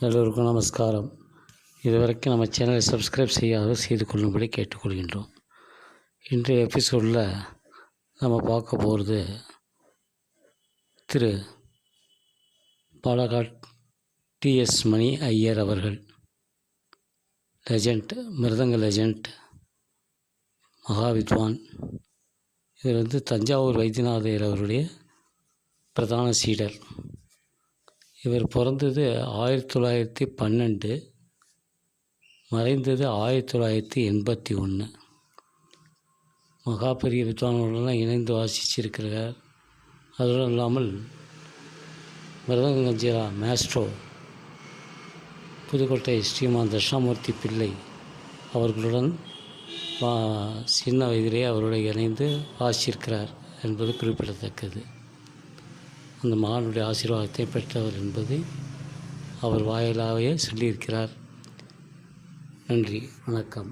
எல்லோருக்கும் நமஸ்காரம். இதுவரைக்கும் நம்ம சேனலை சப்ஸ்கிரைப் செய்து கொள்ளும்படி கேட்டுக்கொள்கின்றோம். இன்றைய எபிசோடில் நம்ம பார்க்க போகிறது திரு பாலகாட் டிஎஸ் மணி ஐயர் அவர்கள். லெஜண்ட், மிருதங்க லெஜண்ட், மகாவித்வான். இவர் தஞ்சாவூர் வைத்தியநாதையர் அவருடைய பிரதான சீடர். இவர் பிறந்தது 1912, மறைந்தது 1981. மகா பெரிய வித்வான்களெல்லாம் இணைந்து வாசிச்சிருக்கிறார். அதுவும் இல்லாமல் மிருதங்கஞ்சிரா மேஸ்ட்ரோ புதுக்கோட்டை ஸ்ரீமான் தட்சிணாமூர்த்தி பிள்ளை அவர்களுடன் சின்ன வயதிலே அவருடைய இணைந்து வாசிச்சிருக்கிறார் என்பது குறிப்பிடத்தக்கது. அந்த மகானுடைய ஆசீர்வாதத்தை பெற்றவர் என்பதை அவர் வாயிலாகவே சொல்லியிருக்கிறார். நன்றி, வணக்கம்.